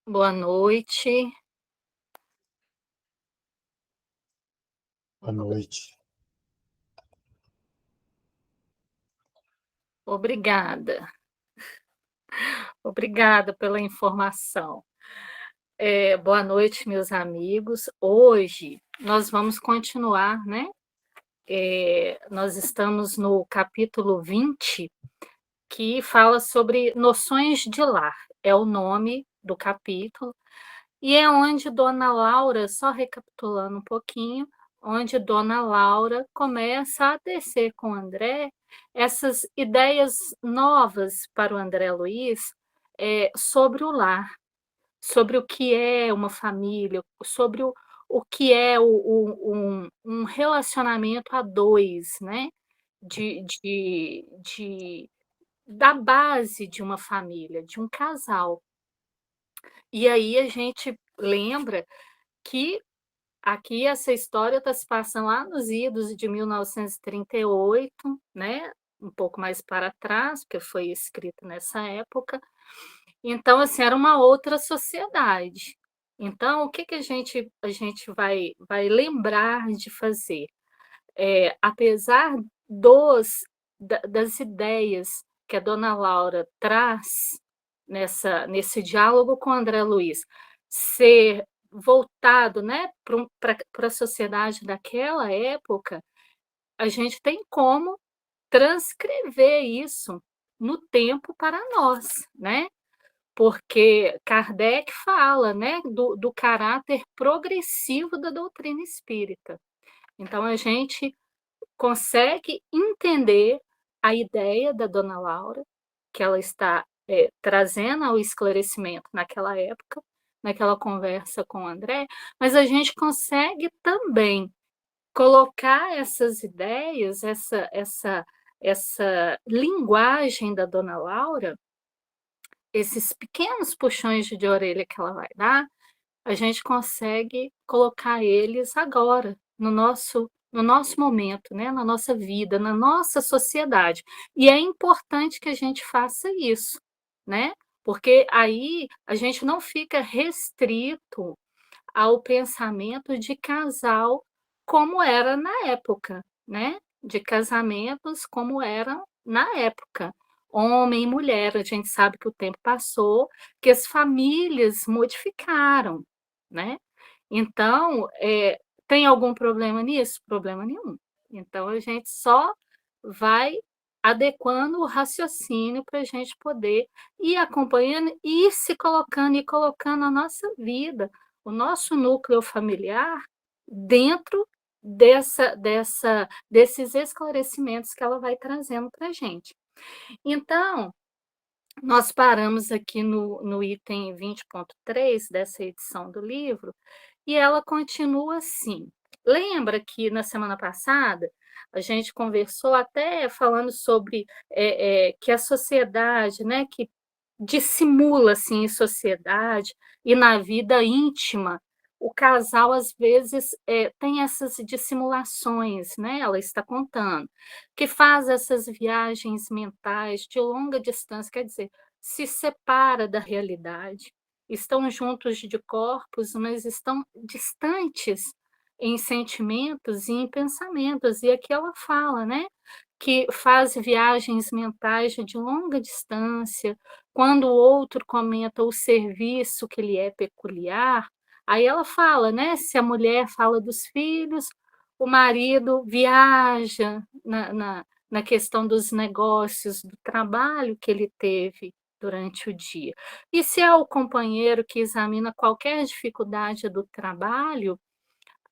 Boa noite, À noite. obrigada. Obrigada pela informação. Boa noite, meus amigos. Hoje nós vamos continuar, né? Nós estamos no capítulo 20, que fala sobre noções de lar. É o nome do capítulo. E é onde Dona Laura, só recapitulando um pouquinho, onde Dona Laura começa a descer com o André essas ideias novas para o André Luiz, sobre o lar, sobre o que é uma família, sobre o que é um relacionamento a dois, né? Da base de uma família, de um casal. E aí a gente lembra que aqui essa história está se passando lá nos idos de 1938, né, um pouco mais para trás, porque foi escrito nessa época. Então, assim, era uma outra sociedade. Então, o que que a gente vai lembrar de fazer? Apesar dos das ideias que a dona Laura traz nesse diálogo com o André Luiz, ser voltado, né, pra a sociedade daquela época, a gente tem como transcrever isso no tempo para nós, né, porque Kardec fala, né, do caráter progressivo da doutrina espírita. Então a gente consegue entender a ideia da dona Laura, que ela está, trazendo ao esclarecimento naquela época, naquela conversa com o André, mas a gente consegue também colocar essas ideias, essa linguagem da dona Laura, esses pequenos puxões de orelha que ela vai dar, a gente consegue colocar eles agora, no nosso momento, né, na nossa vida, na nossa sociedade. E é importante que a gente faça isso, né? Porque aí a gente não fica restrito ao pensamento de casal como era na época, né? De casamentos como era na época. Homem e mulher, a gente sabe que o tempo passou, que as famílias modificaram, né? Então, tem algum problema nisso? Problema nenhum. Então, a gente só vai adequando o raciocínio para a gente poder ir acompanhando e ir se colocando e colocando a nossa vida, o nosso núcleo familiar dentro desses esclarecimentos que ela vai trazendo para a gente. Então, nós paramos aqui no item 20.3 dessa edição do livro, e ela continua assim. Lembra que na semana passada a gente conversou até falando sobre que a sociedade, né, que dissimula assim em sociedade e na vida íntima, o casal às vezes tem essas dissimulações, né? Ela está contando, que faz essas viagens mentais de longa distância, quer dizer, se separa da realidade, estão juntos de corpos, mas estão distantes em sentimentos e em pensamentos. E aqui ela fala, né, que faz viagens mentais de longa distância, quando o outro comenta o serviço que lhe é peculiar, aí ela fala, né, se a mulher fala dos filhos, o marido viaja na questão dos negócios, do trabalho que ele teve durante o dia. E se é o companheiro que examina qualquer dificuldade do trabalho,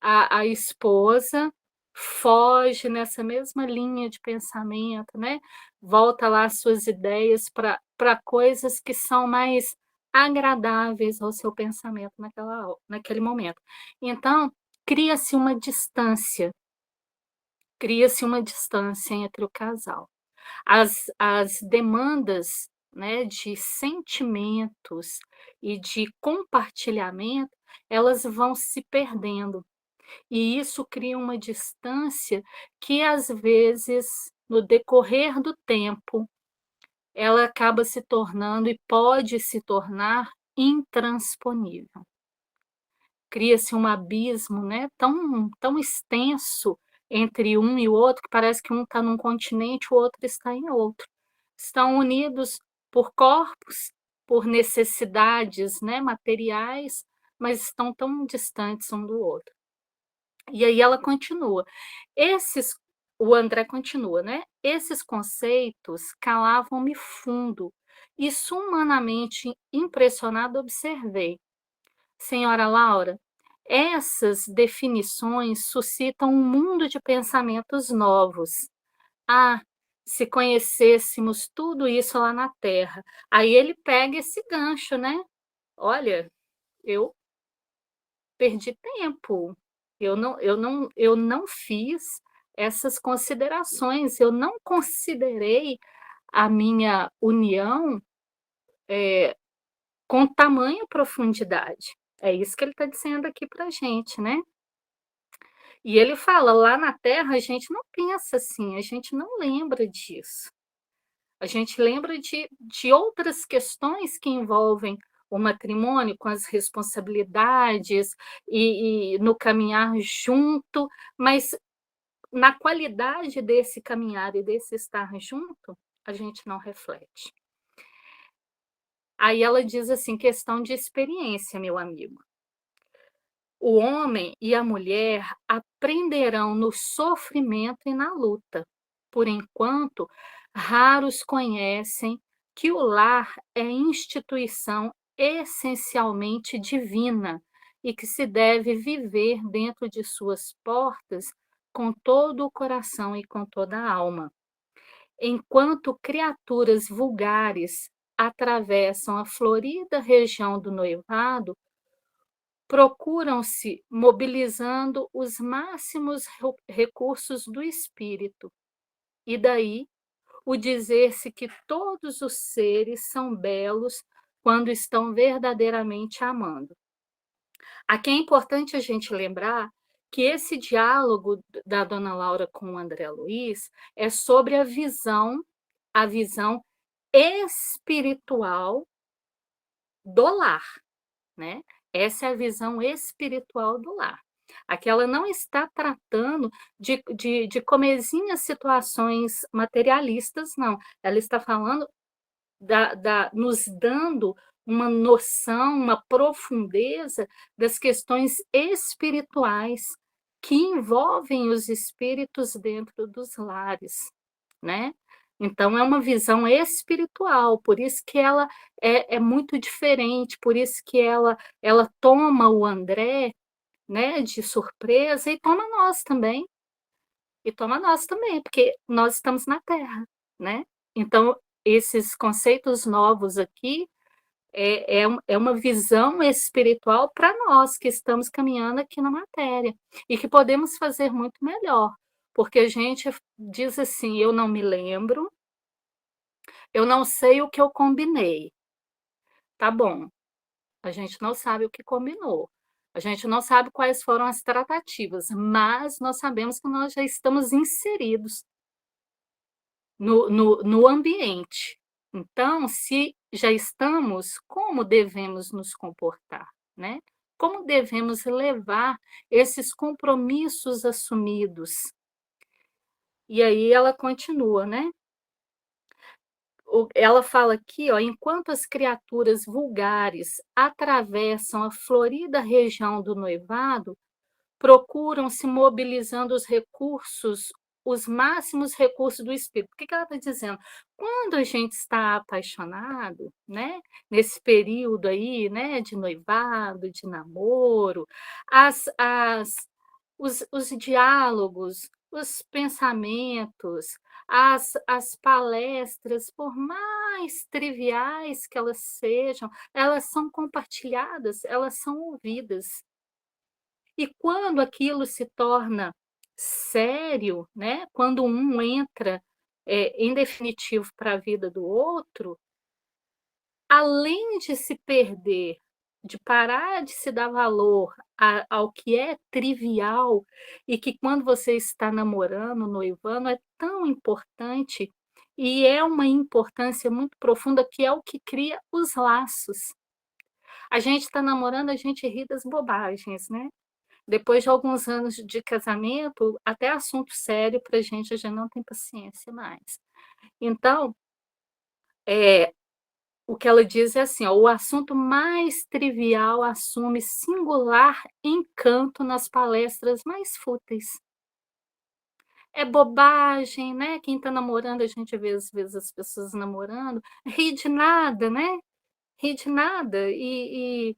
a esposa foge nessa mesma linha de pensamento, né, volta lá as suas ideias para coisas que são mais agradáveis ao seu pensamento naquele momento. Então, cria-se uma distância, cria-se uma distância entre o casal. As demandas, né, de sentimentos e de compartilhamento, elas vão se perdendo. E isso cria uma distância que, às vezes, no decorrer do tempo, ela acaba se tornando e pode se tornar intransponível. Cria-se um abismo, né, tão extenso entre um e o outro, que parece que um está num continente, o outro está em outro. Estão unidos por corpos, por necessidades, né, materiais, mas estão tão distantes um do outro. E aí ela continua. Esses O André continua, né? Esses conceitos calavam-me fundo e sumanamente impressionado observei. Senhora Laura, essas definições suscitam um mundo de pensamentos novos. Ah, se conhecêssemos tudo isso lá na Terra. Aí ele pega esse gancho, né? Olha, eu perdi tempo. Eu não fiz essas considerações, eu não considerei a minha união com tamanha profundidade. É isso que ele está dizendo aqui para a gente, né? E ele fala: lá na Terra a gente não pensa assim, a gente não lembra disso. A gente lembra de outras questões que envolvem o matrimônio, com as responsabilidades e no caminhar junto, mas na qualidade desse caminhar e desse estar junto, a gente não reflete. Aí ela diz assim: questão de experiência, meu amigo. O homem e a mulher aprenderão no sofrimento e na luta. Por enquanto, raros conhecem que o lar é instituição essencialmente divina e que se deve viver dentro de suas portas com todo o coração e com toda a alma. Enquanto criaturas vulgares atravessam a florida região do noivado, procuram-se mobilizando os máximos recursos do espírito, e daí o dizer-se que todos os seres são belos quando estão verdadeiramente amando. Aqui é importante a gente lembrar que esse diálogo da dona Laura com o André Luiz é sobre a visão espiritual do lar, né? Essa é a visão espiritual do lar. Aqui ela não está tratando de comezinhas situações materialistas, não. Ela está falando nos dando uma noção, uma profundeza das questões espirituais que envolvem os espíritos dentro dos lares, né? Então, é uma visão espiritual, por isso que ela é muito diferente, por isso que ela toma o André, né, de surpresa e toma nós também. E toma nós também, porque nós estamos na Terra, né? Então, esses conceitos novos aqui é uma visão espiritual para nós que estamos caminhando aqui na matéria e que podemos fazer muito melhor, porque a gente diz assim: eu não me lembro, eu não sei o que eu combinei. Tá bom, a gente não sabe o que combinou. A gente não sabe quais foram as tratativas, mas nós sabemos que nós já estamos inseridos no ambiente. Então, se já estamos, como devemos nos comportar, né? Como devemos levar esses compromissos assumidos? E aí ela continua, né? Ela fala aqui, ó, enquanto as criaturas vulgares atravessam a florida região do noivado, procuram se mobilizando os máximos recursos do espírito. O que ela está dizendo? Quando a gente está apaixonado, né, nesse período aí, né, de noivado, de namoro, as, as, os diálogos, os pensamentos, as palestras, por mais triviais que elas sejam, elas são compartilhadas, elas são ouvidas. E quando aquilo se torna sério, né, quando um entra, em definitivo para a vida do outro, além de se perder, de parar de se dar valor ao que é trivial e que quando você está namorando, noivando, é tão importante, e é uma importância muito profunda, que é o que cria os laços. A gente está namorando, a gente ri das bobagens, né? Depois de alguns anos de casamento, até assunto sério para a gente já não tem paciência mais. Então, o que ela diz é assim, ó, o assunto mais trivial assume singular encanto nas palestras mais fúteis. É bobagem, né? Quem está namorando, a gente vê às vezes as pessoas namorando, ri de nada, né? Ri de nada. E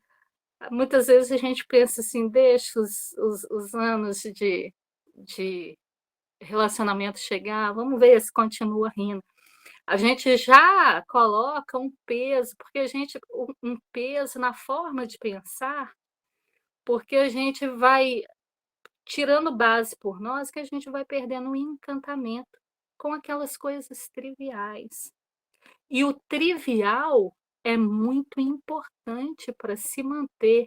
muitas vezes a gente pensa assim, deixa os anos de relacionamento chegar, vamos ver se continua rindo. A gente já coloca um peso, porque a gente um peso na forma de pensar, porque a gente vai tirando base por nós, que a gente vai perdendo o encantamento com aquelas coisas triviais. E o trivial é muito importante para se manter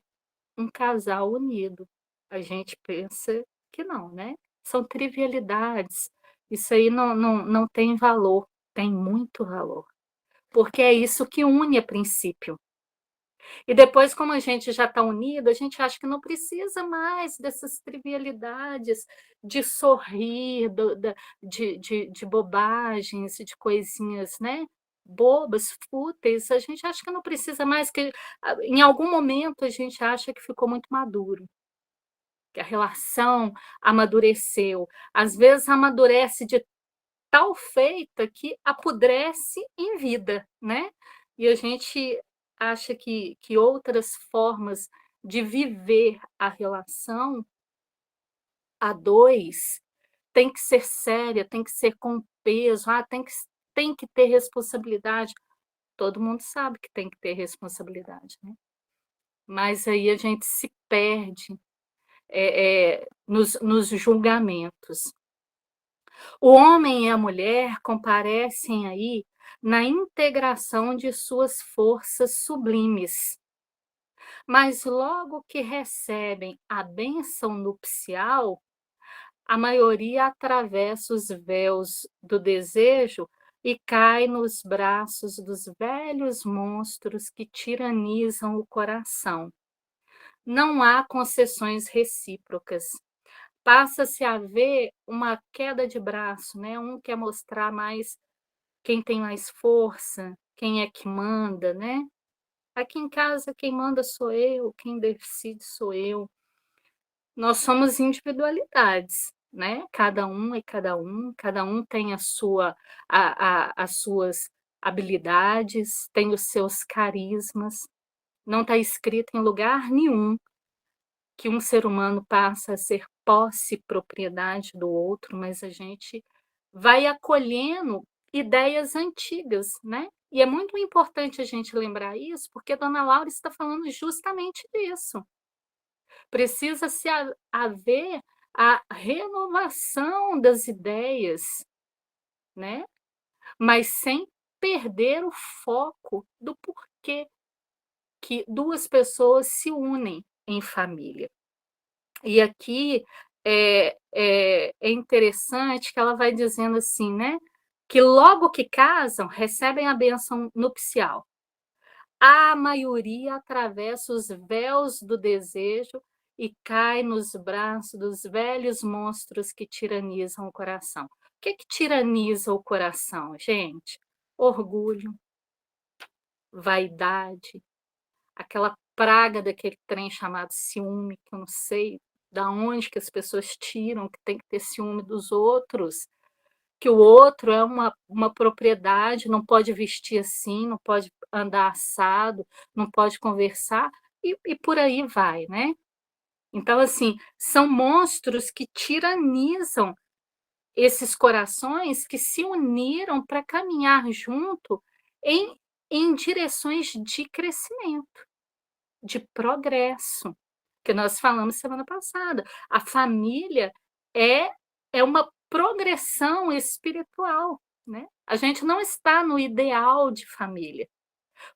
um casal unido. A gente pensa que não, né? São trivialidades. Isso aí não tem valor, tem muito valor. Porque é isso que une a princípio. E depois, como a gente já está unido, a gente acha que não precisa mais dessas trivialidades de sorrir, de bobagens, de coisinhas, né? Bobas, fúteis, a gente acha que não precisa mais, que em algum momento a gente acha que ficou muito maduro, que a relação amadureceu. Às vezes amadurece de tal feita que apodrece em vida, né? E a gente acha que outras formas de viver a relação a dois tem que ser séria, tem que ser com peso, tem que ter responsabilidade. Todo mundo sabe que tem que ter responsabilidade, né? Mas aí a gente se perde nos julgamentos. O homem e a mulher comparecem aí na integração de suas forças sublimes, mas logo que recebem a bênção nupcial, a maioria atravessa os véus do desejo e cai nos braços dos velhos monstros que tiranizam o coração. Não há concessões recíprocas. Passa-se a ver uma queda de braço, né? Um quer mostrar mais quem tem mais força, quem é que manda, né? Aqui em casa quem manda sou eu, quem decide sou eu. Nós somos individualidades, né? Cada um é cada um tem as suas habilidades, tem os seus carismas. Não está escrito em lugar nenhum que um ser humano passa a ser posse e propriedade do outro, mas a gente vai acolhendo ideias antigas, né? E é muito importante a gente lembrar isso, porque a dona Laura está falando justamente disso. Precisa se haver a renovação das ideias, né? Mas sem perder o foco do porquê que duas pessoas se unem em família. E aqui é interessante que ela vai dizendo assim, né? Que logo que casam, recebem a bênção nupcial. A maioria atravessa os véus do desejo e cai nos braços dos velhos monstros que tiranizam o coração. O que tiraniza o coração, gente? Orgulho, vaidade, aquela praga daquele trem chamado ciúme, que eu não sei da onde que as pessoas tiram que tem que ter ciúme dos outros, que o outro é uma propriedade, não pode vestir assim, não pode andar assado, não pode conversar, e por aí vai, né? Então, assim, são monstros que tiranizam esses corações que se uniram para caminhar junto em, em direções de crescimento, de progresso, que nós falamos semana passada. A família é, é uma progressão espiritual, né? A gente não está no ideal de família,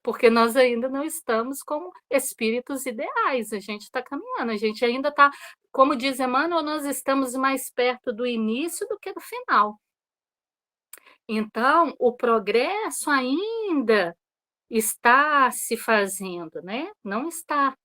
porque nós ainda não estamos como espíritos ideais, a gente está caminhando, a gente ainda está, como diz Emmanuel, nós estamos mais perto do início do que do final. Então, o progresso ainda está se fazendo, né, não está.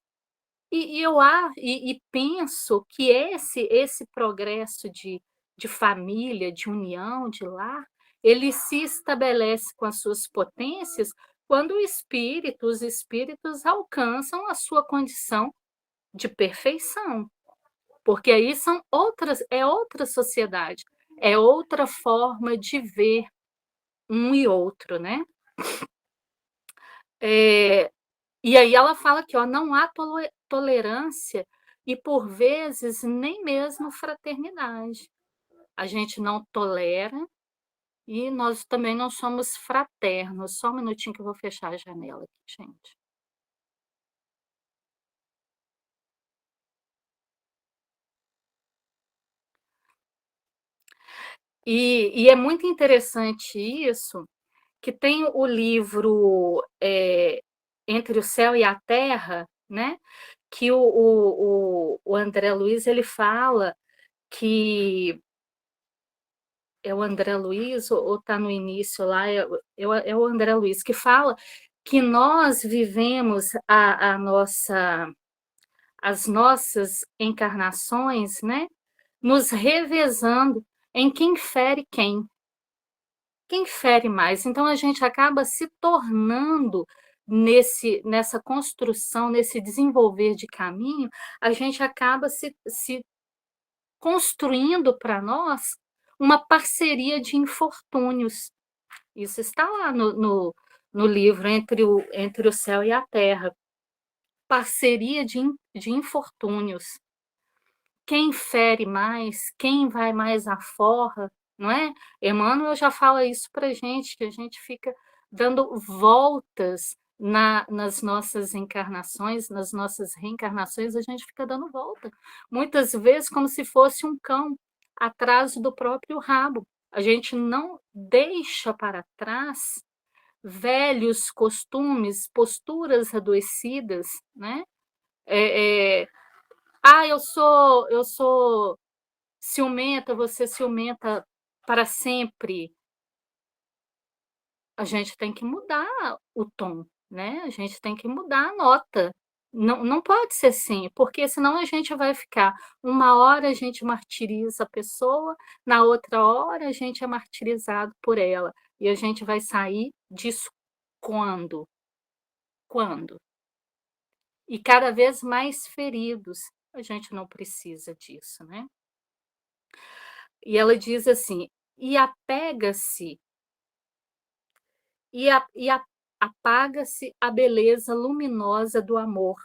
E penso que esse progresso de família, de união, de lar, ele se estabelece com as suas potências quando os espíritos alcançam a sua condição de perfeição, porque aí é outra sociedade, é outra forma de ver um e outro, né. Eh E aí ela fala que, ó, não há tolerância e, por vezes, nem mesmo fraternidade. A gente não tolera e nós também não somos fraternos. Só um minutinho que eu vou fechar a janela aqui, gente. E é muito interessante isso, que tem o livro, Entre o Céu e a Terra, né, que o André Luiz ele fala que é o André Luiz ou está no início lá, é o André Luiz, que fala que nós vivemos as nossas encarnações, né, nos revezando em quem fere quem fere mais. Então a gente acaba se tornando nessa construção, nesse desenvolver de caminho, a gente acaba se construindo para nós uma parceria de infortúnios. Isso está lá no livro Entre o Céu e a Terra. Parceria de infortúnios. Quem fere mais, quem vai mais à forra, não é? Emmanuel já fala isso para gente, que a gente fica dando voltas nas nossas encarnações, nas nossas reencarnações, a gente fica dando volta. Muitas vezes como se fosse um cão atrás do próprio rabo. A gente não deixa para trás velhos costumes, posturas adoecidas, né? É, é, eu sou ciumenta, você ciumenta para sempre. A gente tem que mudar o tom, né, a gente tem que mudar a nota. Não pode ser assim, porque senão a gente vai ficar uma hora a gente martiriza a pessoa, na outra hora a gente é martirizado por ela, e a gente vai sair disso quando? Quando? E cada vez mais feridos. A gente não precisa disso, né. E ela diz assim: "E apega-se e apaga-se a beleza luminosa do amor,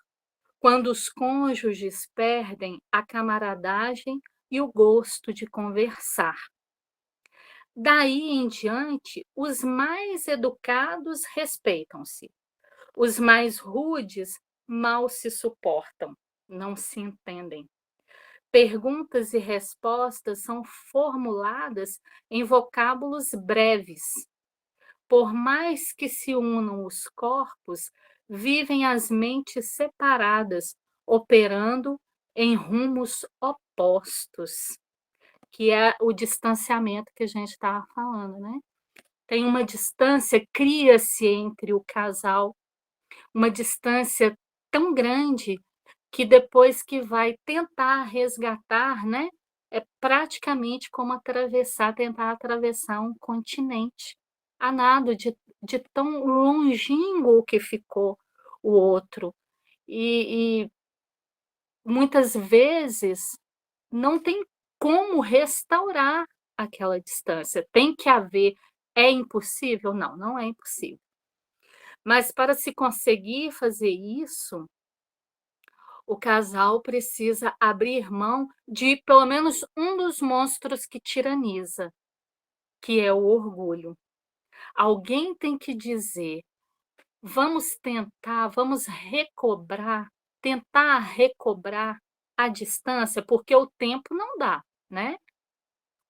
quando os cônjuges perdem a camaradagem e o gosto de conversar. Daí em diante, os mais educados respeitam-se, os mais rudes mal se suportam, não se entendem. Perguntas e respostas são formuladas em vocábulos breves. Por mais que se unam os corpos, vivem as mentes separadas, operando em rumos opostos, que é o distanciamento que a gente estava falando, né? Tem uma distância, cria-se entre o casal, uma distância tão grande que depois que vai tentar resgatar, né, é praticamente como tentar atravessar um continente, a nado de tão longínquo que ficou o outro. E muitas vezes não tem como restaurar aquela distância, tem que haver é impossível? Não, não é impossível. Mas para se conseguir fazer isso, o casal precisa abrir mão de pelo menos um dos monstros que tiraniza, que é o orgulho. Alguém tem que dizer: "Vamos tentar, vamos tentar recobrar a distância", porque o tempo não dá, né,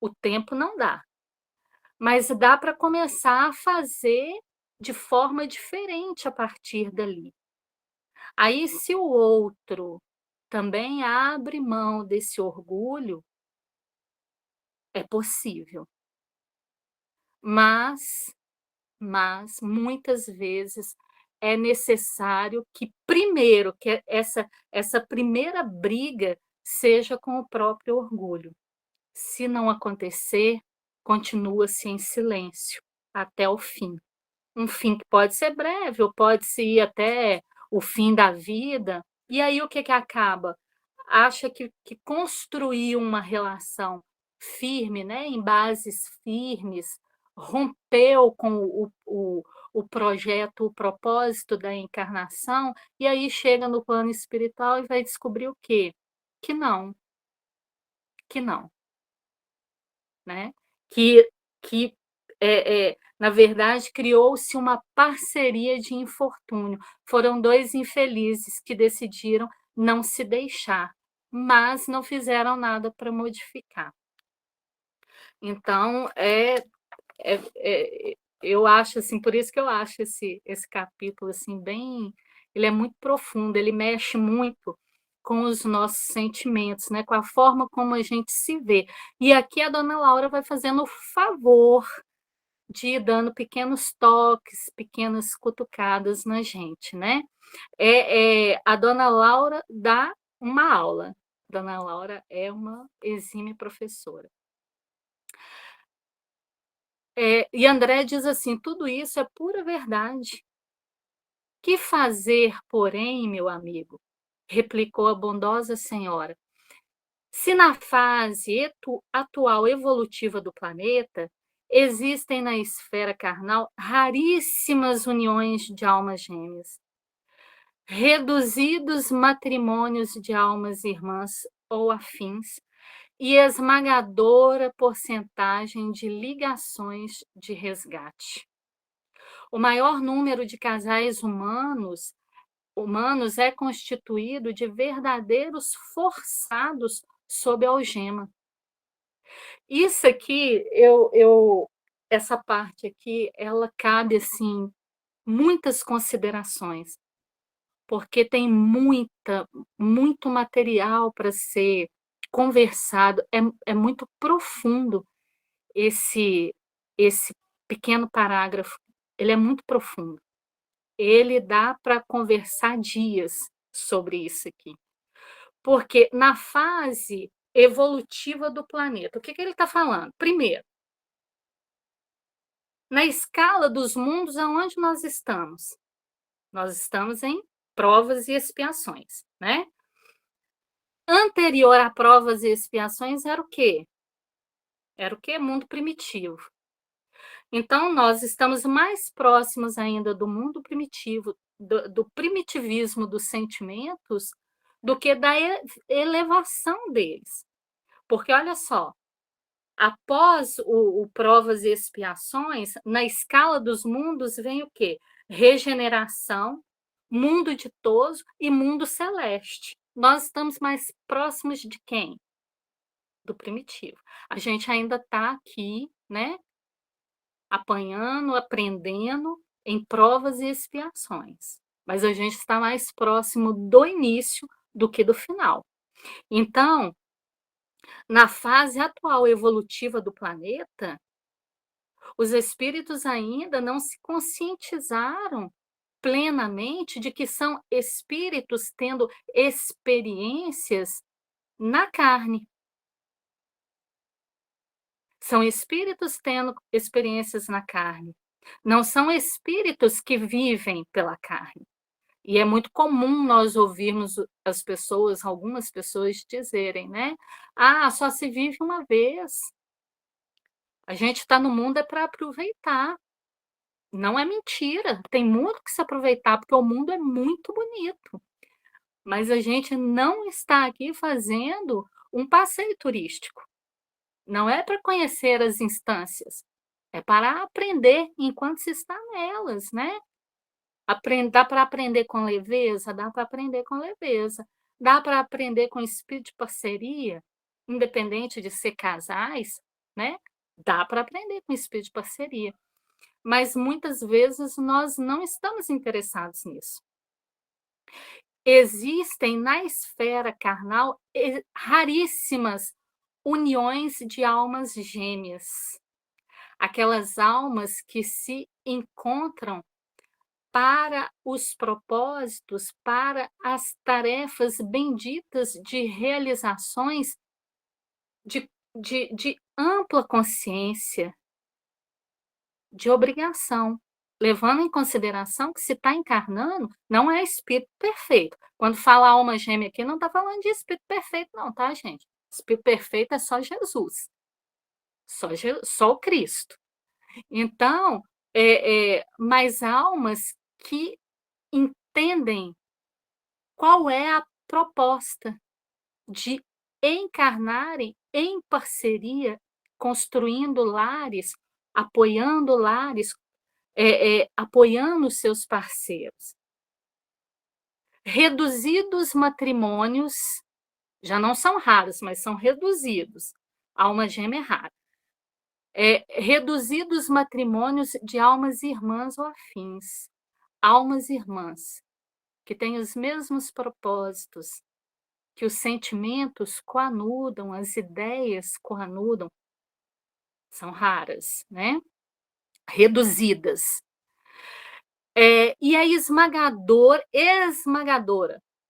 o tempo não dá, mas dá para começar a fazer de forma diferente a partir dali. Aí, se o outro também abre mão desse orgulho, é possível, mas muitas vezes é necessário que primeiro, que essa primeira briga seja com o próprio orgulho. Se não acontecer, continua-se em silêncio até o fim. Um fim que pode ser breve ou pode se ir até o fim da vida. E aí o que acaba? Acha que construir uma relação firme, né, em bases firmes, rompeu com o projeto, o propósito da encarnação, e aí chega no plano espiritual e vai descobrir o quê? Que não, que não, né? Que na verdade, criou-se uma parceria de infortúnio. Foram 2 infelizes que decidiram não se deixar, mas não fizeram nada para modificar. Então, eu acho assim, por isso que eu acho esse capítulo assim bem, ele é muito profundo, ele mexe muito com os nossos sentimentos, né, com a forma como a gente se vê. E aqui a dona Laura vai fazendo o favor de ir dando pequenos toques, pequenas cutucadas na gente, né. A dona Laura dá uma aula. Dona Laura é uma exímia professora. E André diz assim: "Tudo isso é pura verdade. Que fazer, porém, meu amigo?", replicou a bondosa senhora. "Se na fase atual evolutiva do planeta, existem na esfera carnal raríssimas uniões de almas gêmeas, reduzidos matrimônios de almas irmãs ou afins, e esmagadora porcentagem de ligações de resgate. O maior número de casais humanos é constituído de verdadeiros forçados sob algema. Isso aqui, essa parte aqui, ela cabe assim muitas considerações, porque tem muito material para ser conversado. É muito profundo esse pequeno parágrafo. Ele é muito profundo. Ele dá para conversar dias sobre isso aqui. Porque na fase evolutiva do planeta, o que ele está falando? Primeiro, na escala dos mundos aonde nós estamos? Nós estamos em provas e expiações, né? Anterior a provas e expiações era o quê? Era o quê? Mundo primitivo. Então, nós estamos mais próximos ainda do mundo primitivo, do primitivismo dos sentimentos, do que da elevação deles. Porque, olha só, após o provas e expiações, na escala dos mundos vem o quê? Regeneração, mundo ditoso e mundo celeste. Nós estamos mais próximos de quem? Do primitivo. A gente ainda está aqui, né? Apanhando, aprendendo em provas e expiações. Mas a gente está mais próximo do início do que do final. Então, na fase atual evolutiva do planeta, os espíritos ainda não se conscientizaram plenamente de que são espíritos tendo experiências na carne. São espíritos tendo experiências na carne. Não são espíritos que vivem pela carne. E é muito comum nós ouvirmos as pessoas, algumas pessoas dizerem, né? Ah, só se vive uma vez. A gente está no mundo é para aproveitar. Não é mentira. Tem muito que se aproveitar, porque o mundo é muito bonito. Mas a gente não está aqui fazendo um passeio turístico. Não é para conhecer as instâncias, é para aprender enquanto se está nelas, né? Dá para aprender com leveza? Dá para aprender com leveza. Dá para aprender com espírito de parceria, independente de ser casais, né? Dá para aprender com espírito de parceria. Mas muitas vezes nós não estamos interessados nisso. Existem na esfera carnal raríssimas uniões de almas gêmeas, aquelas almas que se encontram para os propósitos, para as tarefas benditas de realizações de ampla consciência, de obrigação, levando em consideração que se está encarnando, não é espírito perfeito. Quando fala alma gêmea aqui, não está falando de espírito perfeito não, tá, gente? Espírito perfeito é só Jesus, só o Cristo. Então, mas almas que entendem qual é a proposta de encarnarem em parceria, construindo lares, apoiando seus parceiros. Reduzidos matrimônios, já não são raros, mas são reduzidos. Alma gêmea é rara. Reduzidos matrimônios de almas irmãs ou afins. Almas irmãs, que têm os mesmos propósitos, que os sentimentos coanudam, as ideias coanudam, são raras, né? Reduzidas. E a esmagadora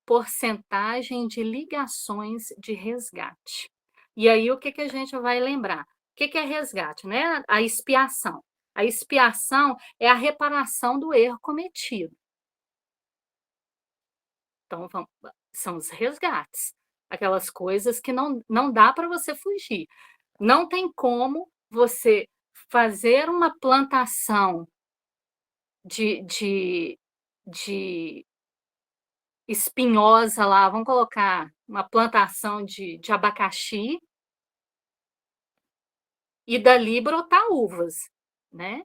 porcentagem de ligações de resgate. E aí o que a gente vai lembrar? O que é resgate, né? A expiação. A expiação é a reparação do erro cometido. Então, são os resgates, aquelas coisas que não dá para você fugir. Não tem como você fazer uma plantação de espinhosa lá, vamos colocar uma plantação de abacaxi e dali brotar uvas, né?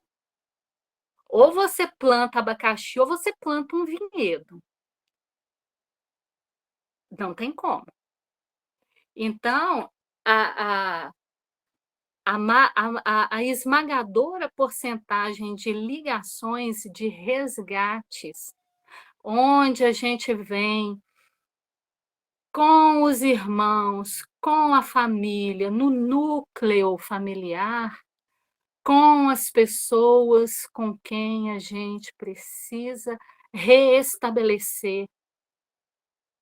Ou você planta abacaxi ou você planta um vinhedo. Não tem como. Então, a esmagadora porcentagem de ligações de resgates, onde a gente vem com os irmãos, com a família, no núcleo familiar, com as pessoas com quem a gente precisa reestabelecer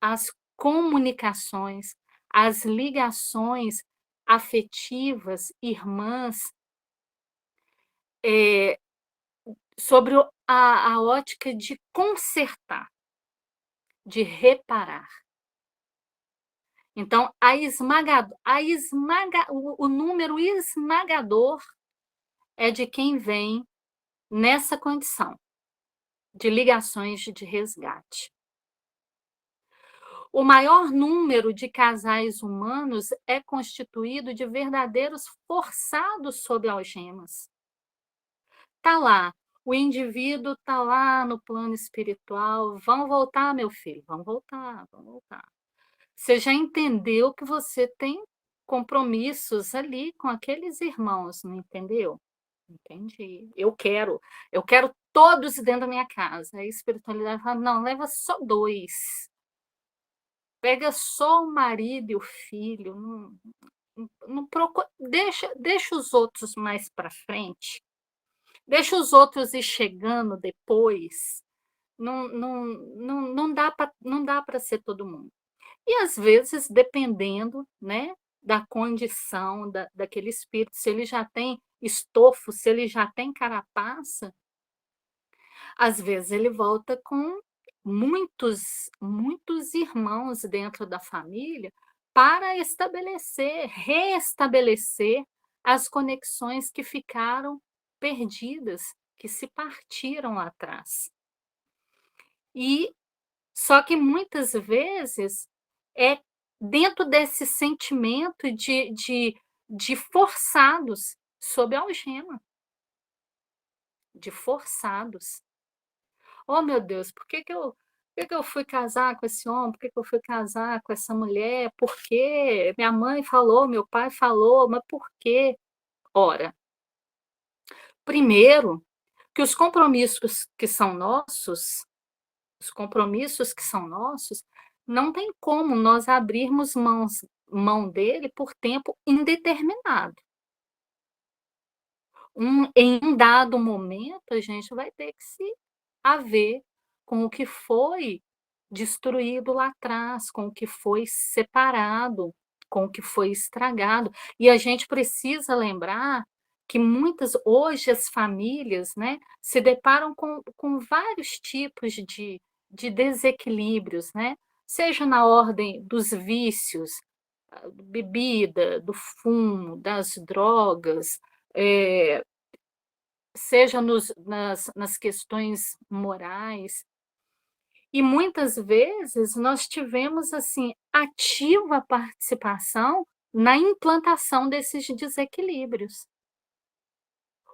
as comunicações, as ligações afetivas, irmãs, sobre a ótica de consertar, de reparar. Então, o número esmagador é de quem vem nessa condição de ligações de resgate. O maior número de casais humanos é constituído de verdadeiros forçados sob algemas. Tá lá, o indivíduo está lá no plano espiritual. Vão voltar, meu filho, vão voltar, vão voltar. Você já entendeu que você tem compromissos ali com aqueles irmãos, não entendeu? Entendi. Eu quero todos dentro da minha casa. A espiritualidade fala, não, leva só 2. Pega só o marido e o filho. Não procura, deixa os outros mais para frente. Deixa os outros ir chegando depois. Não dá para ser todo mundo. E, às vezes, dependendo, né, da condição daquele espírito, se ele já tem estofo, se ele já tem carapaça, às vezes ele volta com muitos irmãos dentro da família para reestabelecer as conexões que ficaram perdidas, que se partiram lá atrás. E só que muitas vezes é dentro desse sentimento de forçados sob algema, de forçados. Oh, meu Deus, por que eu fui casar com esse homem? Por que eu fui casar com essa mulher? Por quê? Minha mãe falou, meu pai falou, mas por quê? Ora, primeiro, que os compromissos que são nossos, não tem como nós abrirmos mão dele por tempo indeterminado. Em um dado momento, a gente vai ter que se a ver com o que foi destruído lá atrás, com o que foi separado, com o que foi estragado. E a gente precisa lembrar que muitas hoje as famílias, né, se deparam com vários tipos de desequilíbrios, né, seja na ordem dos vícios, bebida, do fumo, das drogas, eh, seja nas questões morais. E muitas vezes nós tivemos, assim, ativa participação na implantação desses desequilíbrios.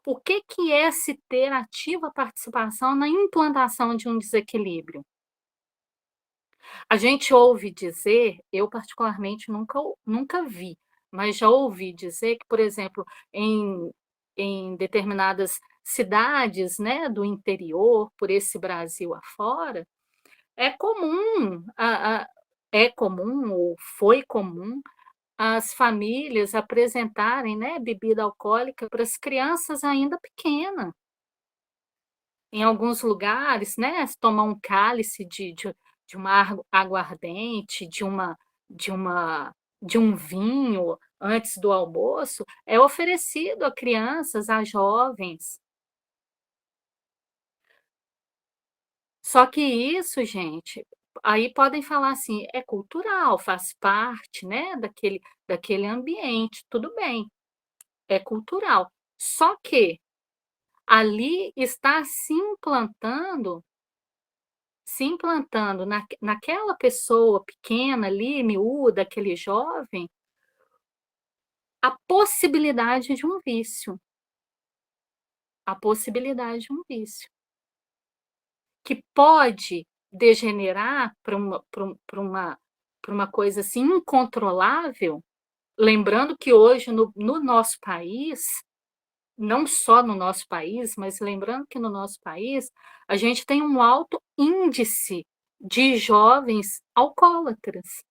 O que que é se ter ativa participação na implantação de um desequilíbrio? A gente ouve dizer, eu particularmente nunca vi, mas já ouvi dizer que, por exemplo, em determinadas cidades, né, do interior, por esse Brasil afora, é comum a é comum ou foi comum as famílias apresentarem, né, bebida alcoólica para as crianças ainda pequena. Em alguns lugares, né, se tomar um cálice de uma aguardente, de uma de um vinho antes do almoço, é oferecido a crianças, a jovens. Só que isso, gente, aí podem falar assim: "É cultural, faz parte, né, daquele ambiente", tudo bem, é cultural. Só que ali está se implantando naquela pessoa pequena ali, miúda, aquele jovem, a possibilidade de um vício, a possibilidade de um vício, que pode degenerar para uma coisa, assim, incontrolável. Lembrando que hoje no nosso país, não só no nosso país, mas lembrando que no nosso país, a gente tem um alto índice de jovens alcoólatras.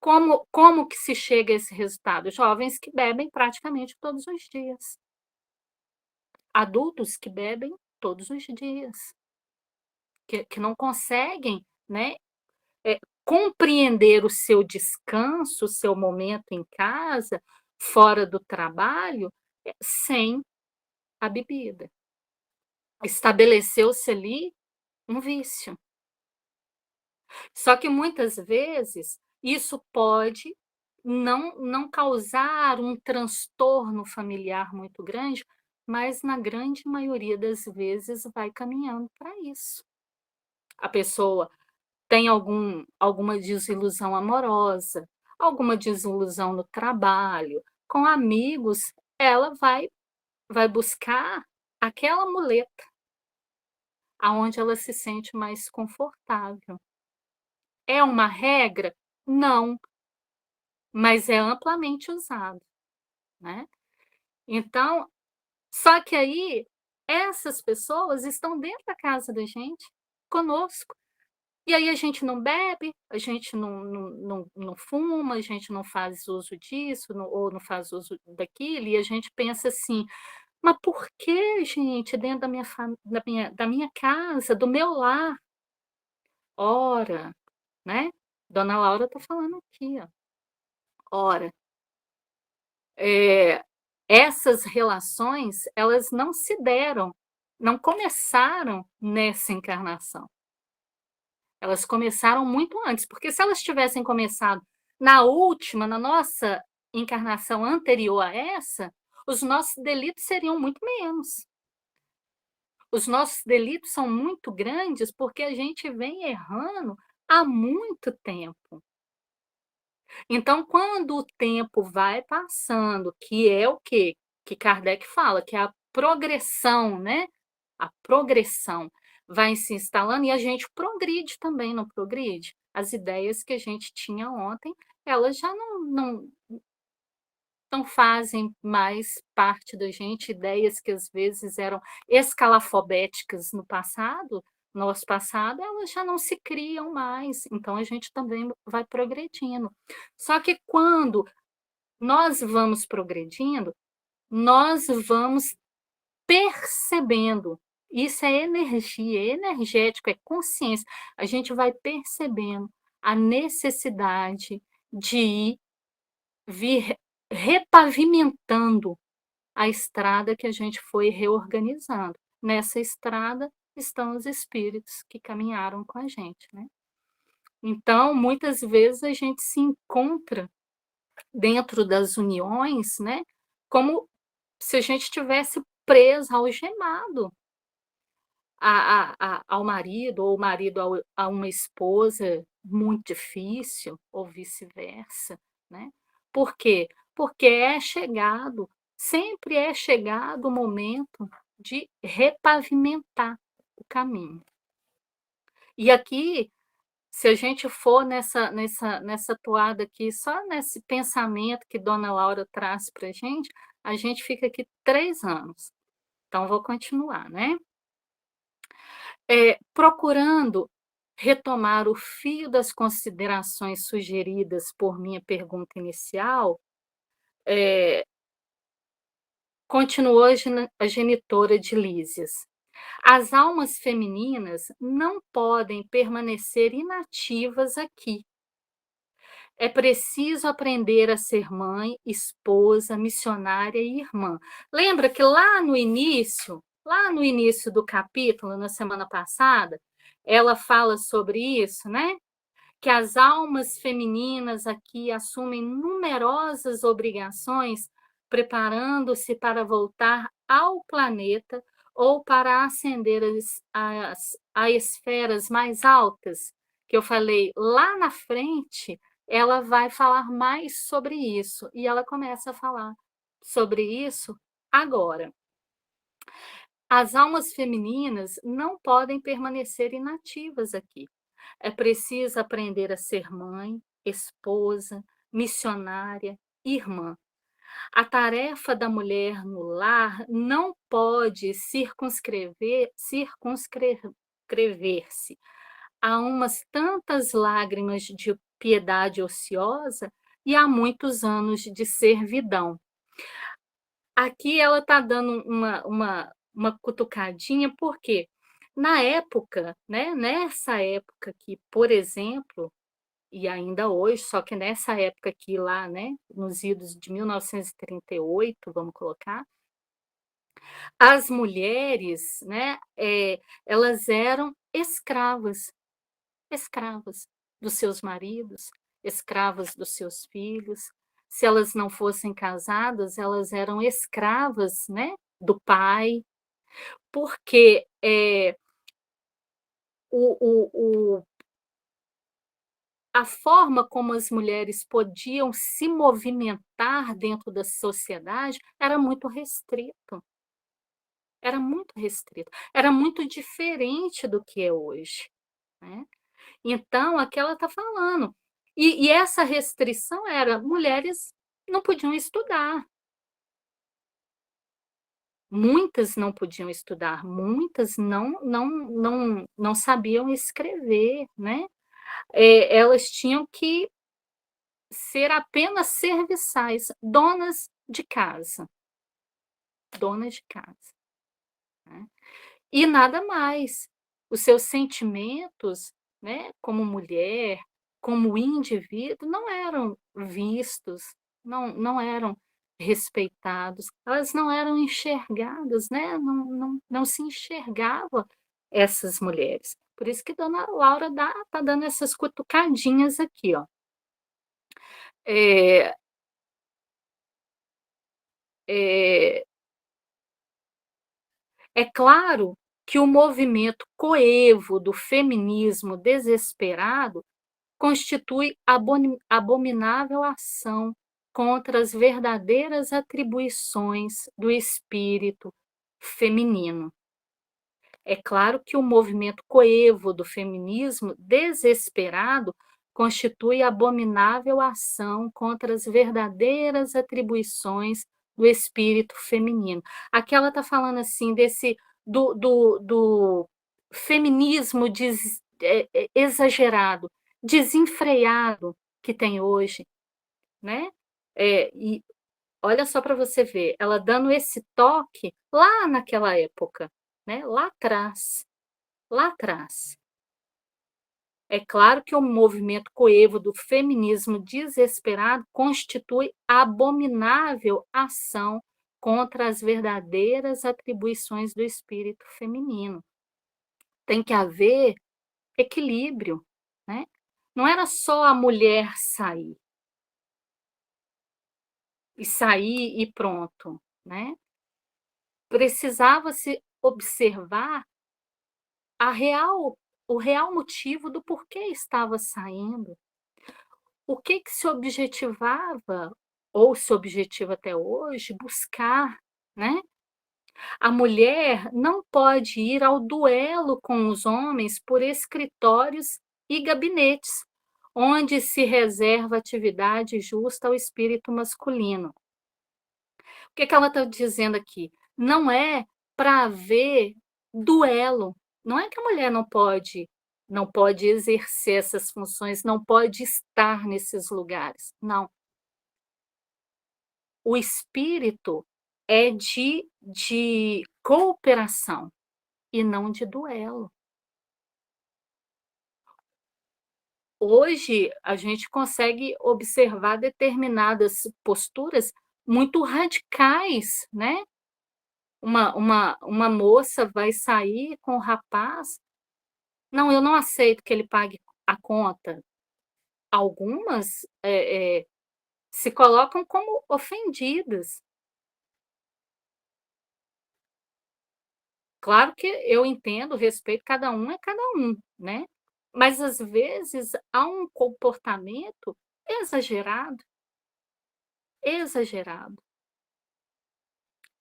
Como que se chega a esse resultado? Jovens que bebem praticamente todos os dias, adultos que bebem todos os dias, que não conseguem, né, compreender o seu descanso, o seu momento em casa, fora do trabalho, sem a bebida. Estabeleceu-se ali um vício. Só que muitas vezes isso pode não causar um transtorno familiar muito grande, mas na grande maioria das vezes vai caminhando para isso. A pessoa tem alguma desilusão amorosa, alguma desilusão no trabalho, com amigos, ela vai buscar aquela muleta aonde ela se sente mais confortável. É uma regra? Não, mas é amplamente usado, né. Então, só que aí, essas pessoas estão dentro da casa da gente, conosco. E aí a gente não bebe, a gente não fuma, a gente não faz uso disso, ou não faz uso daquilo, e a gente pensa assim: "Mas por que, gente, dentro da minha casa, do meu lar?". Ora, né, dona Laura está falando aqui, ó, ora, eh, essas relações, elas não se deram, não começaram nessa encarnação. Elas começaram muito antes, porque se elas tivessem começado na última, na nossa encarnação anterior a essa, os nossos delitos seriam muito menos. Os nossos delitos são muito grandes, porque a gente vem errando há muito tempo. Então, quando o tempo vai passando, que é o quê? Que Kardec fala, que é a progressão, né, a progressão vai se instalando e a gente progride também, não progride? As ideias que a gente tinha ontem, elas já não fazem mais parte da gente, ideias que às vezes eram escalafobéticas no nosso passado, elas já não se criam mais, então a gente também vai progredindo. Só que quando nós vamos progredindo, nós vamos percebendo, isso é energia, é energético, é consciência, a gente vai percebendo a necessidade de vir repavimentando a estrada que a gente foi reorganizando. Nessa estrada estão os espíritos que caminharam com a gente, né. Então, muitas vezes a gente se encontra dentro das uniões, né, como se a gente tivesse preso, algemado ao marido, ou o marido a uma esposa muito difícil, ou vice-versa, né. Por quê? Porque é chegado, sempre é chegado o momento de repavimentar o caminho. E aqui, se a gente for nessa toada aqui, só nesse pensamento que Dona Laura traz para a gente fica aqui 3 anos. Então vou continuar, né. Procurando retomar o fio das considerações sugeridas por minha pergunta inicial, continuou a genitora de Lísias. As almas femininas não podem permanecer inativas aqui. É preciso aprender a ser mãe, esposa, missionária e irmã. Lembra que lá no início do capítulo, na semana passada, ela fala sobre isso, né? Que as almas femininas aqui assumem numerosas obrigações, preparando-se para voltar ao planeta ou para ascender a esferas mais altas, que eu falei lá na frente, ela vai falar mais sobre isso, e ela começa a falar sobre isso agora. As almas femininas não podem permanecer inativas aqui. É preciso aprender a ser mãe, esposa, missionária, irmã. A tarefa da mulher no lar não pode circunscrever-se a umas tantas lágrimas de piedade ociosa e a muitos anos de servidão. Aqui ela está dando uma cutucadinha, porque na época, né, nessa época que, por exemplo, e ainda hoje, só que nessa época aqui lá, né, nos idos de 1938, vamos colocar, as mulheres, né, elas eram escravas, escravas dos seus maridos, escravas dos seus filhos. Se elas não fossem casadas, elas eram escravas, né, do pai, porque, o a forma como as mulheres podiam se movimentar dentro da sociedade era muito restrito, era muito diferente do que é hoje, né. Então, aqui ela está falando, e essa restrição era: mulheres não podiam estudar, muitas não podiam estudar, muitas não sabiam escrever, né. Elas tinham que ser apenas serviçais, donas de casa, né. E nada mais. Os seus sentimentos, né, como mulher, como indivíduo, não eram vistos, não eram respeitados, elas não eram enxergadas, né, não se enxergava essas mulheres. Por isso que Dona Laura tá dando essas cutucadinhas aqui, ó. Eh eh É claro que o movimento coevo do feminismo desesperado constitui abominável ação contra as verdadeiras atribuições do espírito feminino. É claro que o movimento coevo do feminismo desesperado constitui abominável ação contra as verdadeiras atribuições do espírito feminino. Aqui ela está falando assim desse do feminismo exagerado, desenfreado que tem hoje, né? E olha só para você ver, ela dando esse toque lá naquela época, né, lá atrás, lá atrás. É claro que o movimento coevo do feminismo desesperado constitui abominável ação contra as verdadeiras atribuições do espírito feminino. Tem que haver equilíbrio, né? Não era só a mulher sair, e sair e pronto, né? Precisava se observar a real o real motivo do porquê estava saindo. O que que se objetivava, ou se objetiva até hoje, buscar, né? A mulher não pode ir ao duelo com os homens por escritórios e gabinetes, onde se reserva atividade justa ao espírito masculino. O que que ela está dizendo aqui? Não é para haver duelo. Não é que a mulher não pode exercer essas funções, não pode estar nesses lugares. Não. O espírito é de cooperação e não de duelo. Hoje, a gente consegue observar determinadas posturas muito radicais, né? Uma moça vai sair com o rapaz, não, eu não aceito que ele pague a conta. Algumas se colocam como ofendidas. Claro que eu entendo, respeito, cada um é cada um, né? Mas às vezes há um comportamento exagerado, exagerado.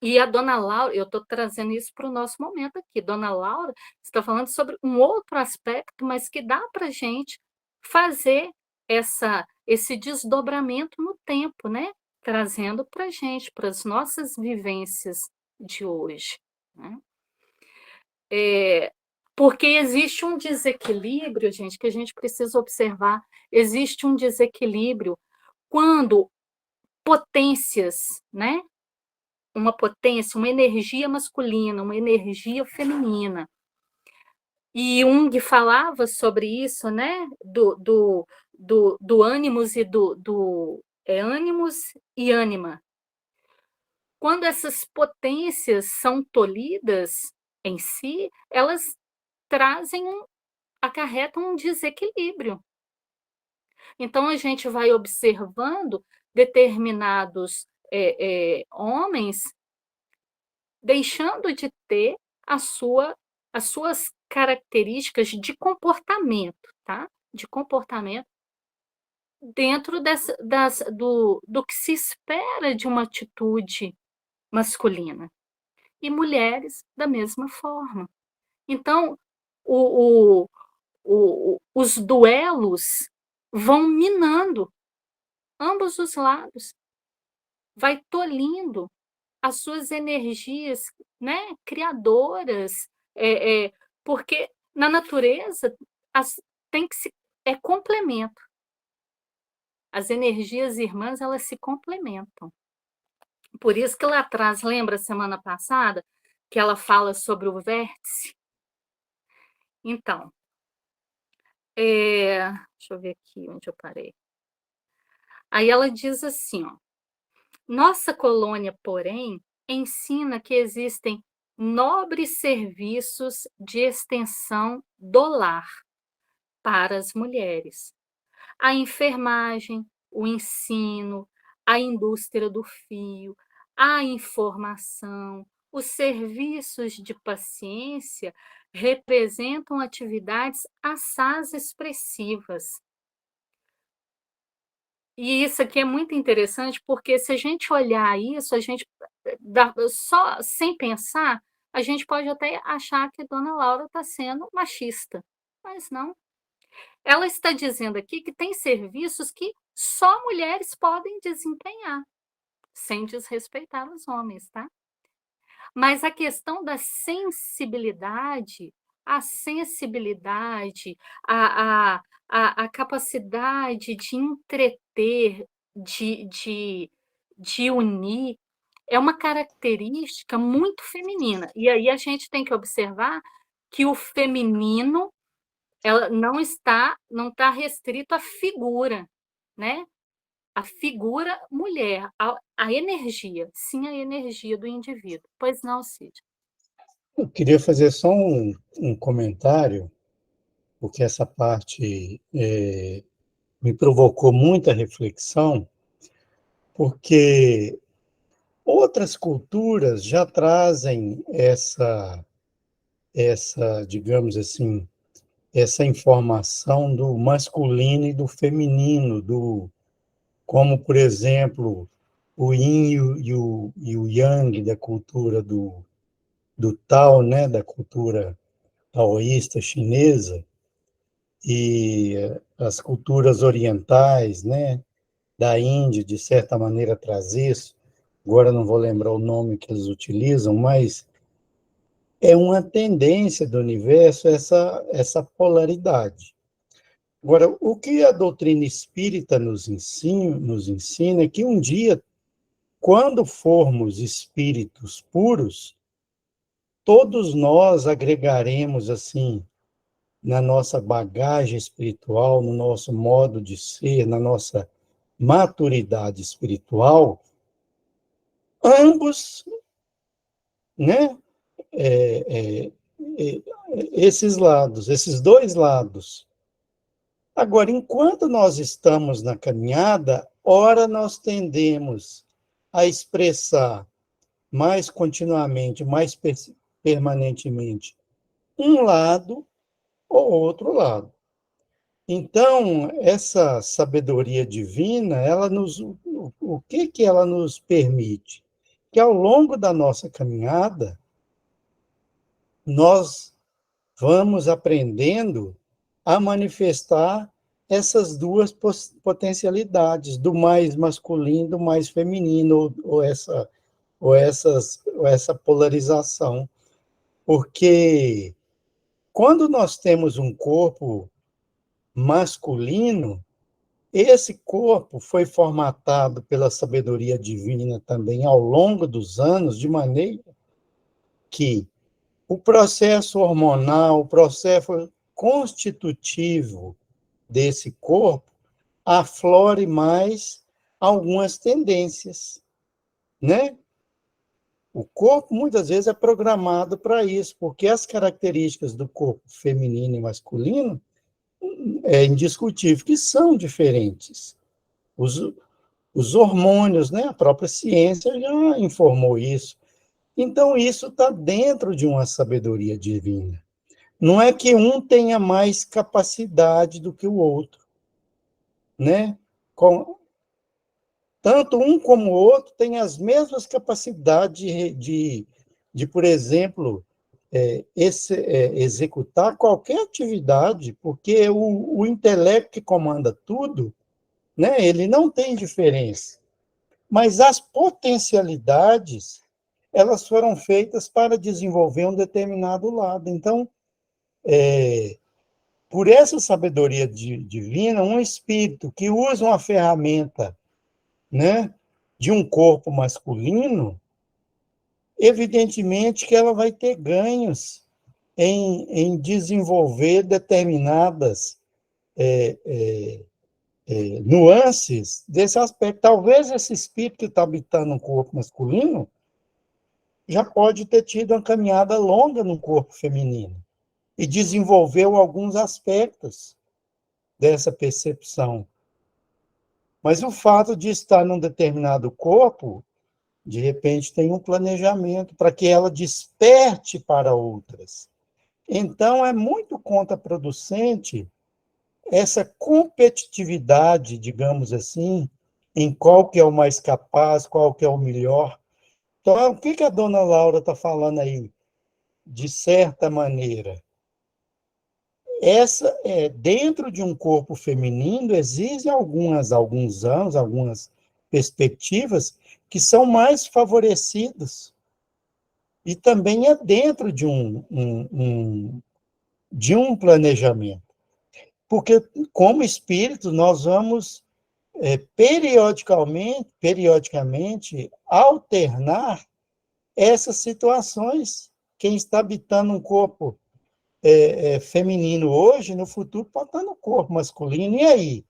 E a dona Laura, eu estou trazendo isso para o nosso momento aqui. Dona Laura está falando sobre um outro aspecto, mas que dá para a gente fazer esse desdobramento no tempo, né? Trazendo para a gente, para as nossas vivências de hoje, né? Porque existe um desequilíbrio, gente, que a gente precisa observar. Existe um desequilíbrio quando potências, né? Uma potência, uma energia masculina, uma energia feminina. E Jung falava sobre isso, né? Do ânimos e ânimos e ânima. Quando essas potências são tolhidas em si, elas acarretam um desequilíbrio. Então, a gente vai observando determinados homens deixando de ter as suas características de comportamento, tá? De comportamento dentro do que se espera de uma atitude masculina. E mulheres da mesma forma. Então, o, os duelos vão minando ambos os lados, vai tolhindo as suas energias, né, criadoras, porque na natureza tem que se complemento. As energias irmãs, elas se complementam. Por isso que lá atrás, lembra semana passada que ela fala sobre o vértice? Então, deixa eu ver aqui onde eu parei. Aí ela diz assim, ó: nossa colônia, porém, ensina que existem nobres serviços de extensão do lar para as mulheres. A enfermagem, o ensino, a indústria do fio, a informação, os serviços de paciência representam atividades assaz expressivas. E isso aqui é muito interessante, porque se a gente olhar isso, a gente só sem pensar, a gente pode até achar que Dona Laura está sendo machista, mas não. Ela está dizendo aqui que tem serviços que só mulheres podem desempenhar, sem desrespeitar os homens, tá? Mas a questão da sensibilidade, a sensibilidade, a, a capacidade de entreter, de de unir, é uma característica muito feminina. E aí a gente tem que observar que o feminino, ela não está restrito à figura, né, a figura mulher, a energia, sim, a energia do indivíduo. Pois não, Cid? Eu queria fazer só um comentário, porque essa parte me provocou muita reflexão, porque outras culturas já trazem digamos assim, essa informação do masculino e do feminino, como, por exemplo, o yin e o yang da cultura do Tao, né, da cultura taoísta chinesa, e as culturas orientais, né, da Índia, de certa maneira, traz isso. Agora não vou lembrar o nome que eles utilizam, mas é uma tendência do universo essa polaridade. Agora, o que a doutrina espírita nos ensina é que um dia, quando formos espíritos puros, todos nós agregaremos, assim, na nossa bagagem espiritual, no nosso modo de ser, na nossa maturidade espiritual, ambos, né, é, é, é, esses lados, esses dois lados. Agora, enquanto nós estamos na caminhada, ora nós tendemos a expressar mais continuamente, mais permanentemente, um lado ou outro lado. Então, essa sabedoria divina, o que ela nos permite? Que ao longo da nossa caminhada, nós vamos aprendendo a manifestar essas duas potencialidades, do mais masculino, do mais feminino, ou essa polarização. Porque quando nós temos um corpo masculino, esse corpo foi formatado pela sabedoria divina também ao longo dos anos, de maneira que o processo hormonal, o processo constitutivo desse corpo aflore mais algumas tendências, né? O corpo muitas vezes é programado para isso, porque as características do corpo feminino e masculino é indiscutível que são diferentes. Os, os hormônios, né? A própria ciência já informou isso. Então, isso está dentro de uma sabedoria divina. Não é que um tenha mais capacidade do que o outro, né? Tanto um como o outro têm as mesmas capacidades por exemplo, executar qualquer atividade, porque o intelecto que comanda tudo, né, ele não tem diferença. Mas as potencialidades, elas foram feitas para desenvolver um determinado lado. Então, por essa sabedoria divina, um espírito que usa uma ferramenta, né, de um corpo masculino, evidentemente que ela vai ter ganhos em desenvolver determinadas nuances desse aspecto. Talvez esse espírito que está habitando um corpo masculino já pode ter tido uma caminhada longa no corpo feminino e desenvolveu alguns aspectos dessa percepção. Mas o fato de estar num determinado corpo, de repente, tem um planejamento para que ela desperte para outras. Então, é muito contraproducente essa competitividade, digamos assim, em qual que é o mais capaz, qual que é o melhor. Então, o que a dona Laura está falando aí? De certa maneira, dentro de um corpo feminino, existem alguns anos, algumas perspectivas que são mais favorecidas. E também é dentro de um planejamento. Porque, como espírito, nós vamos periodicamente alternar essas situações. Quem está habitando um corpo feminino hoje, no futuro pode estar no corpo masculino, e aí?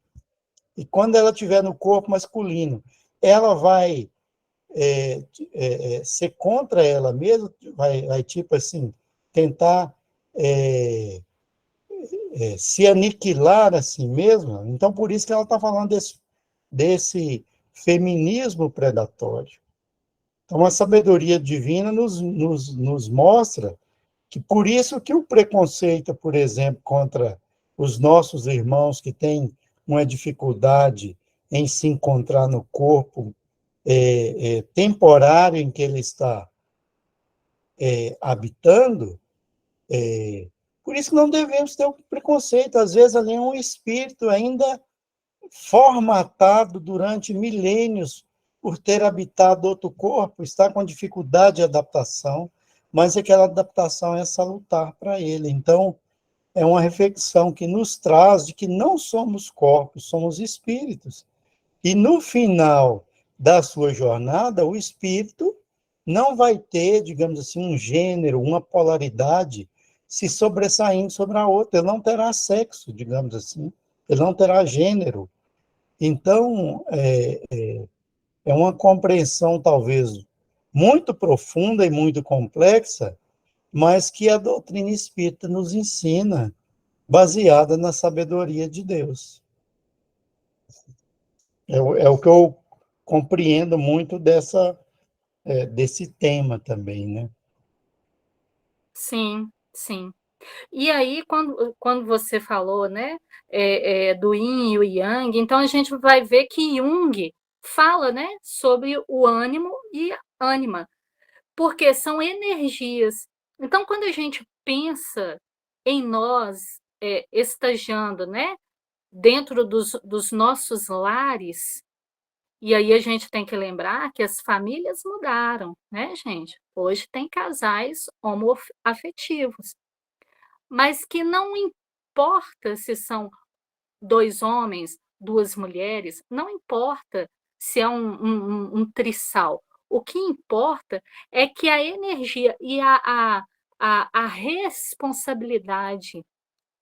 E quando ela estiver no corpo masculino, ela vai ser contra ela mesma, vai tipo assim, tentar se aniquilar a si mesma. Então, por isso que ela está falando desse feminismo predatório. Então, a sabedoria divina nos mostra que por isso que o preconceito, por exemplo, contra os nossos irmãos que têm uma dificuldade em se encontrar no corpo temporário em que ele está habitando, por isso que não devemos ter um preconceito. Às vezes ali é um espírito ainda formatado durante milênios por ter habitado outro corpo, está com dificuldade de adaptação, mas aquela adaptação é salutar para ele. Então, é uma reflexão que nos traz de que não somos corpos, somos espíritos. E no final da sua jornada, o espírito não vai ter, digamos assim, um gênero, uma polaridade se sobressaindo sobre a outra. Ele não terá sexo, digamos assim. Ele não terá gênero. Então, é uma compreensão talvez muito profunda e muito complexa, mas que a doutrina espírita nos ensina, baseada na sabedoria de Deus. É o que eu compreendo muito desse tema também, né? Sim, sim. E aí, quando você falou, né, do yin e o yang, então a gente vai ver que Jung fala, né, sobre o ânimo e a ânima, porque são energias. Então, quando a gente pensa em nós estagiando, né, dentro dos nossos lares, e aí a gente tem que lembrar que as famílias mudaram, né, gente? Hoje tem casais homoafetivos, mas que não importa se são 2 homens, 2 mulheres, não importa se é um trissal. O que importa é que a energia e a responsabilidade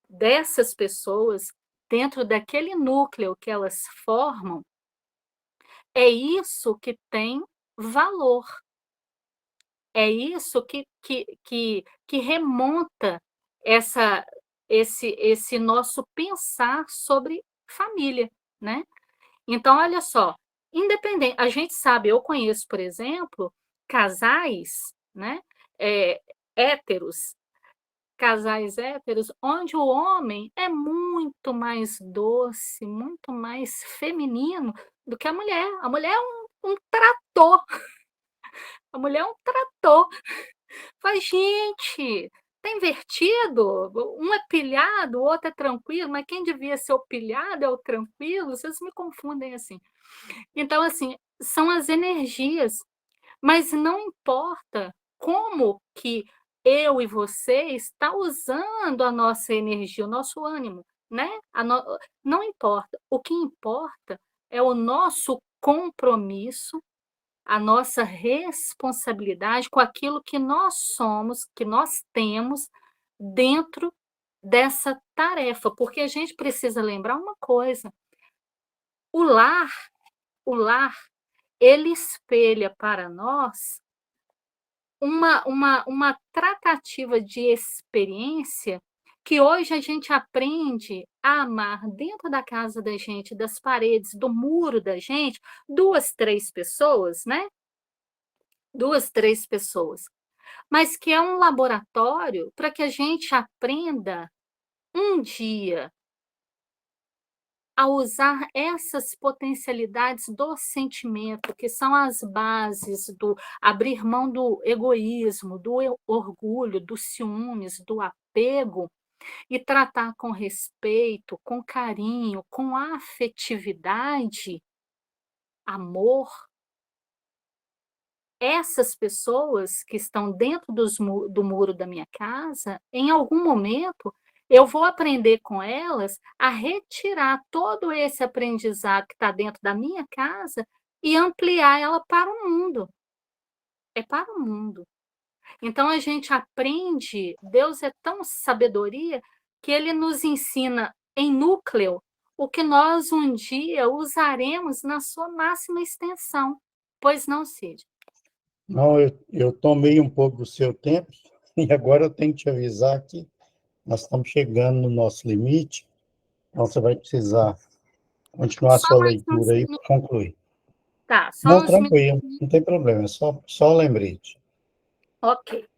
dessas pessoas dentro daquele núcleo que elas formam, é isso que tem valor. É isso que remonta essa esse nosso pensar sobre família, né. Então olha só, independente a gente sabe, eu conheço, por exemplo, casais, né, eh, héteros, casais héteros, onde o homem é muito mais doce, muito mais feminino do que a mulher. A mulher é um trator, a mulher é um trator. Faz, gente, tá invertido? Um é pilhado, o outro é tranquilo, mas quem devia ser o pilhado é o tranquilo, vocês me confundem assim. Então, assim, são as energias, mas não importa como que eu e você está usando a nossa energia, o nosso ânimo, né? Não importa. O que importa é o nosso compromisso, a nossa responsabilidade com aquilo que nós somos, que nós temos dentro dessa tarefa, porque a gente precisa lembrar uma coisa: o lar, o lar, ele espelha para nós uma tratativa de experiência que hoje a gente aprende a amar dentro da casa da gente, das paredes, do muro da gente, 2, 3 pessoas, né? 2, 3 pessoas. Mas que é um laboratório para que a gente aprenda um dia a usar essas potencialidades do sentimento, que são as bases do abrir mão do egoísmo, do orgulho, dos ciúmes, do apego, e tratar com respeito, com carinho, com afetividade, amor. Essas pessoas que estão dentro do muro da minha casa, em algum momento, eu vou aprender com elas a retirar todo esse aprendizado que está dentro da minha casa e ampliar ela para o mundo. É para o mundo. Então a gente aprende, Deus é tão sabedoria que ele nos ensina em núcleo o que nós um dia usaremos na sua máxima extensão. Pois não, Cid? Não, eu tomei um pouco do seu tempo e agora eu tenho que te avisar que nós estamos chegando no nosso limite, então você vai precisar continuar a Só sua mais uns leitura aí para minutos. concluir. Tá, só Não, uns minutos. tranquilo, não tem problema, é só lembrete. Ok.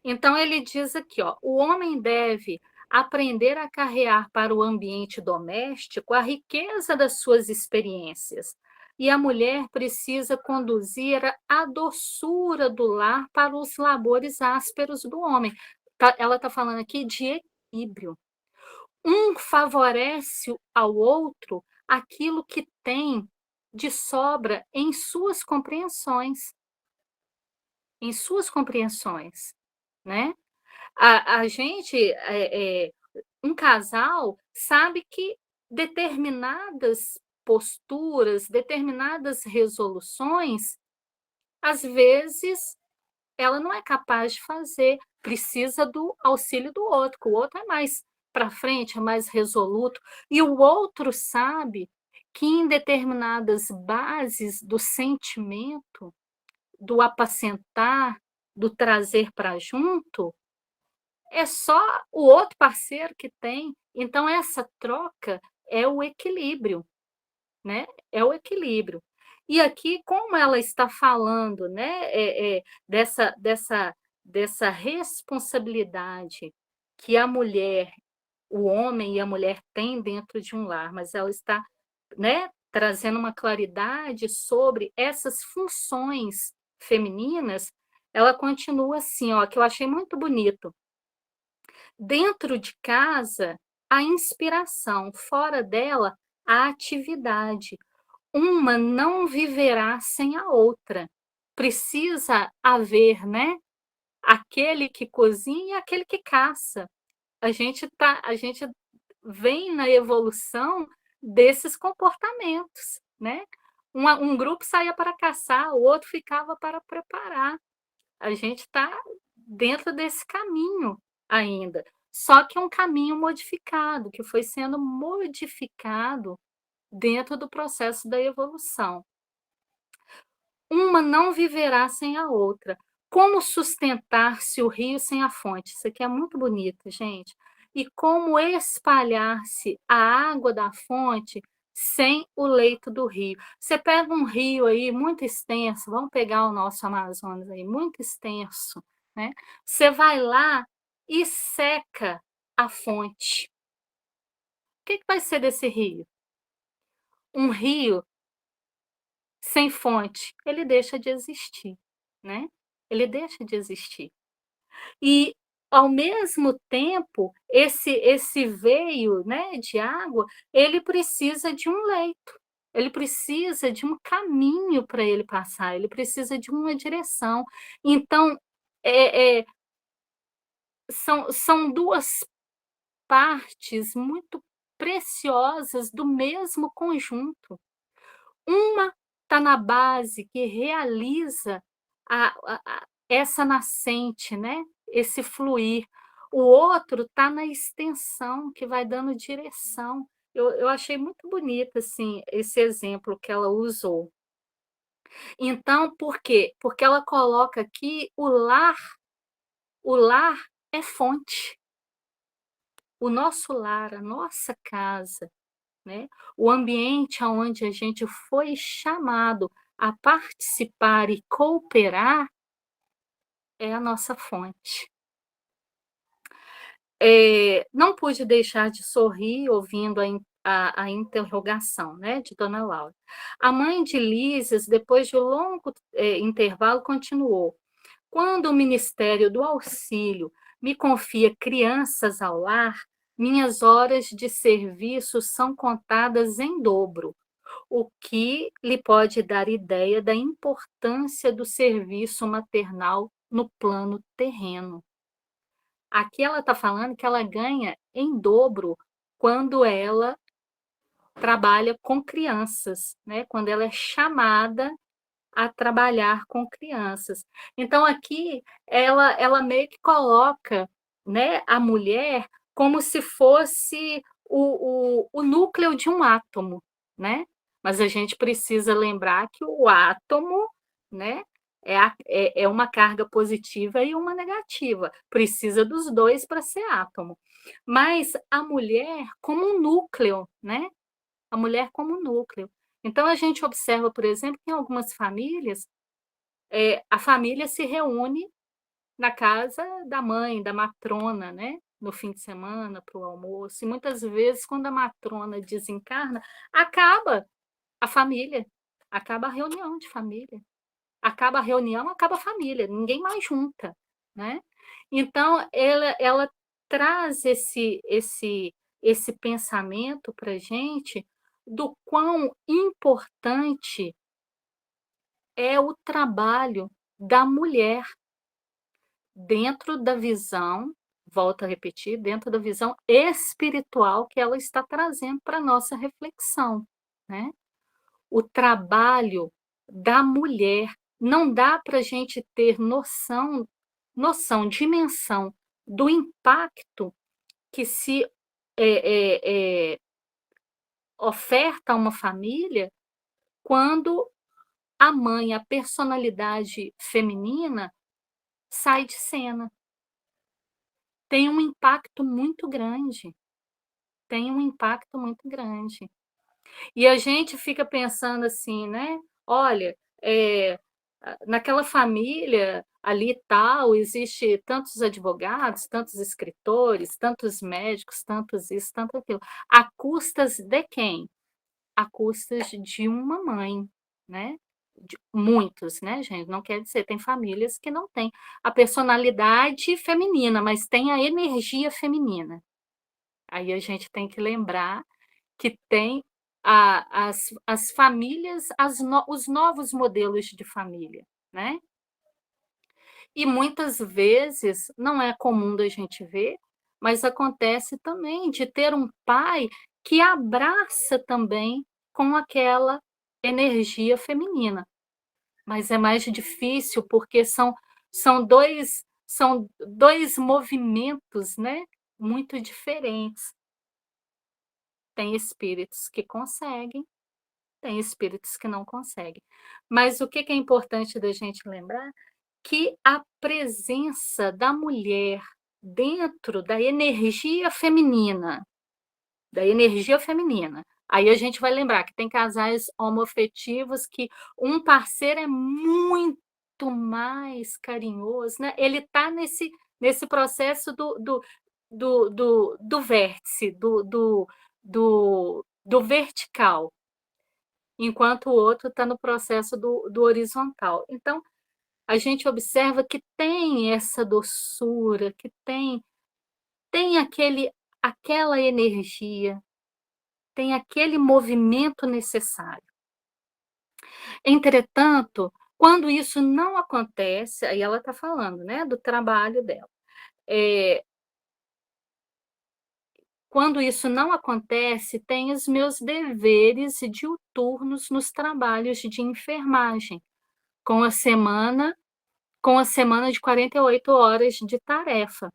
Então ele diz aqui, ó, o homem deve aprender a carrear para o ambiente doméstico a riqueza das suas experiências. E a mulher precisa conduzir a doçura do lar para os labores ásperos do homem. Ela está falando aqui de equilíbrio. Um favorece ao outro aquilo que tem de sobra em suas compreensões, né? A gente, um casal sabe que determinadas posturas, determinadas resoluções, às vezes, ela não é capaz de fazer, precisa do auxílio do outro, que o outro é mais para frente, é mais resoluto, e o outro sabe que em determinadas bases do sentimento, do apacentar, do trazer para junto, é só o outro parceiro que tem. Então, essa troca é o equilíbrio, né? É o equilíbrio. E aqui, como ela está falando, né, dessa responsabilidade que a mulher, o homem e a mulher têm dentro de um lar, mas ela está, né, trazendo uma claridade sobre essas funções femininas, ela continua assim, ó, que eu achei muito bonito. Dentro de casa, a inspiração, fora dela, a atividade. Uma não viverá sem a outra. Precisa haver, né? Aquele que cozinha e aquele que caça. A gente vem na evolução desses comportamentos, né? Um grupo saía para caçar, o outro ficava para preparar. A gente está dentro desse caminho ainda. Só que é um caminho modificado, que foi sendo modificado dentro do processo da evolução. Uma não viverá sem a outra. Como sustentar-se o rio sem a fonte? Isso aqui é muito bonito, gente. E como espalhar-se a água da fonte sem o leito do rio? Você pega um rio aí muito extenso, vamos pegar o nosso Amazonas aí, muito extenso, né? Você vai lá e seca a fonte. O que vai ser desse rio? Um rio sem fonte, ele deixa de existir, né? Ele deixa de existir. E, ao mesmo tempo, esse veio, né, de água, ele precisa de um leito, ele precisa de um caminho para ele passar, ele precisa de uma direção. Então, são duas partes muito preciosas do mesmo conjunto. Uma está na base que realiza essa nascente, né? Esse fluir. O outro está na extensão, que vai dando direção. Eu achei muito bonito assim, esse exemplo que ela usou. Então, por quê? Porque ela coloca aqui o lar é fonte. O nosso lar, a nossa casa, né? O ambiente onde a gente foi chamado a participar e cooperar é a nossa fonte. Não pude deixar de sorrir ouvindo a interrogação, né, de Dona Laura. A mãe de Lísias, depois de um longo intervalo, continuou. Quando o Ministério do Auxílio me confia crianças ao lar, minhas horas de serviço são contadas em dobro, o que lhe pode dar ideia da importância do serviço maternal no plano terreno. Aqui ela está falando que ela ganha em dobro quando ela trabalha com crianças, né? Quando ela é chamada a trabalhar com crianças. Então, aqui, ela meio que coloca, né, a mulher como se fosse o núcleo de um átomo, né? Mas a gente precisa lembrar que o átomo, né, é uma carga positiva e uma negativa. Precisa dos dois para ser átomo. Mas a mulher como um núcleo, né? A mulher como núcleo. Então, a gente observa, por exemplo, que em algumas famílias, a família se reúne na casa da mãe, da matrona, né? No fim de semana, para o almoço. E muitas vezes, quando a matrona desencarna, acaba a família, acaba a reunião de família. Acaba a reunião, acaba a família, ninguém mais junta, né? Então, ela traz esse pensamento para a gente do quão importante é o trabalho da mulher dentro da visão, volto a repetir, dentro da visão espiritual que ela está trazendo para a nossa reflexão, né? O trabalho da mulher não dá para a gente ter dimensão do impacto que se oferta a uma família quando a mãe, a personalidade feminina, sai de cena. Tem um impacto muito grande. Tem um impacto muito grande. E a gente fica pensando assim, né? Olha, naquela família ali tal, existe tantos advogados, tantos escritores, tantos médicos, tantos isso, tanto aquilo. A custas de quem? A custas de uma mãe, né? De muitos, né, gente? Não quer dizer, tem famílias que não têm a personalidade feminina, mas tem a energia feminina. Aí a gente tem que lembrar que tem as famílias, os novos modelos de família, né? E muitas vezes não é comum da gente ver, mas acontece também de ter um pai que abraça também com aquela energia feminina. Mas é mais difícil porque são dois movimentos, né, muito diferentes. Tem espíritos que conseguem, tem espíritos que não conseguem. Mas o que é importante da gente lembrar? Que a presença da mulher dentro da energia feminina. Aí a gente vai lembrar que tem casais homoafetivos que um parceiro é muito mais carinhoso, né? Ele está nesse processo do vértice, do vertical, enquanto o outro está no processo do horizontal. Então, a gente observa que tem essa doçura, que tem aquela energia, tem aquele movimento necessário. Entretanto, quando isso não acontece, aí ela está falando, né, do trabalho dela. Quando isso não acontece, tem os meus deveres diuturnos nos trabalhos de enfermagem, com a semana de 48 horas de tarefa.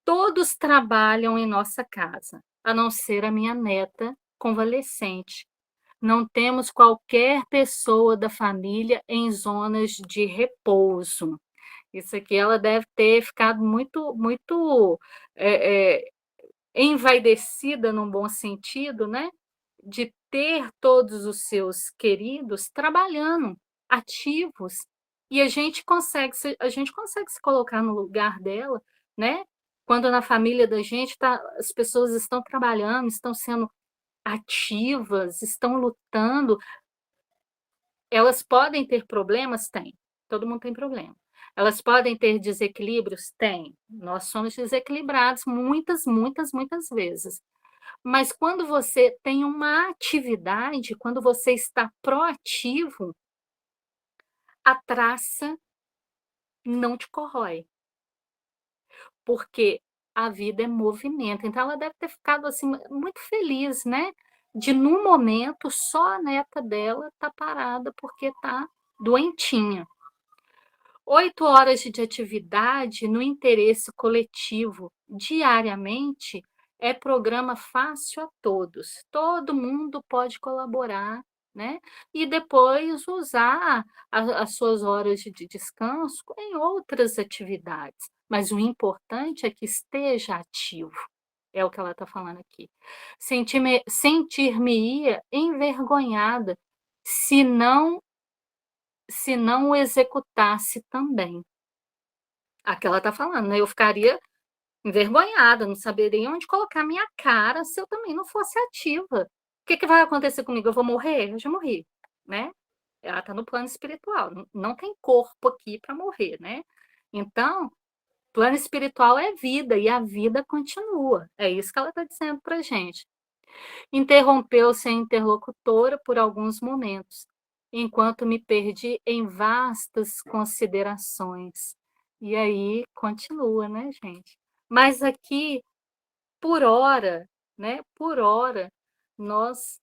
Todos trabalham em nossa casa, a não ser a minha neta convalescente. Não temos qualquer pessoa da família em zonas de repouso. Isso aqui ela deve ter ficado muito envaidecida, num bom sentido, né? De ter todos os seus queridos trabalhando, ativos. E a gente consegue se colocar no lugar dela, né? Quando na família da gente as pessoas estão trabalhando, estão sendo ativas, estão lutando. Elas podem ter problemas? Tem. Todo mundo tem problema. Elas podem ter desequilíbrios? Tem. Nós somos desequilibrados muitas vezes. Mas quando você tem uma atividade, quando você está proativo, a traça não te corrói. porque a vida é movimento. Então ela deve ter ficado, assim, muito feliz, né, de num momento só a neta dela tá parada porque tá doentinha. 8 horas de atividade no interesse coletivo diariamente é programa fácil a todos. Todo mundo pode colaborar, né, e depois usar as suas horas de descanso em outras atividades, mas o importante é que esteja ativo, é o que ela está falando aqui. Sentir-me-ia envergonhada se não o executasse também. Aqui ela está falando, né, eu ficaria envergonhada, não saberia onde colocar minha cara se eu também não fosse ativa. O que que vai acontecer comigo? Eu vou morrer? Eu já morri, né. Ela está no plano espiritual, não tem corpo aqui para morrer, né. Então, plano espiritual é vida e a vida continua, é isso que ela está dizendo pra gente. Interrompeu-se a interlocutora por alguns momentos, enquanto me perdi em vastas considerações. E aí continua, né, gente? Mas aqui, por hora, né, por hora, nós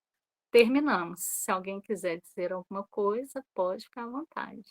terminamos. Se alguém quiser dizer alguma coisa, pode ficar à vontade.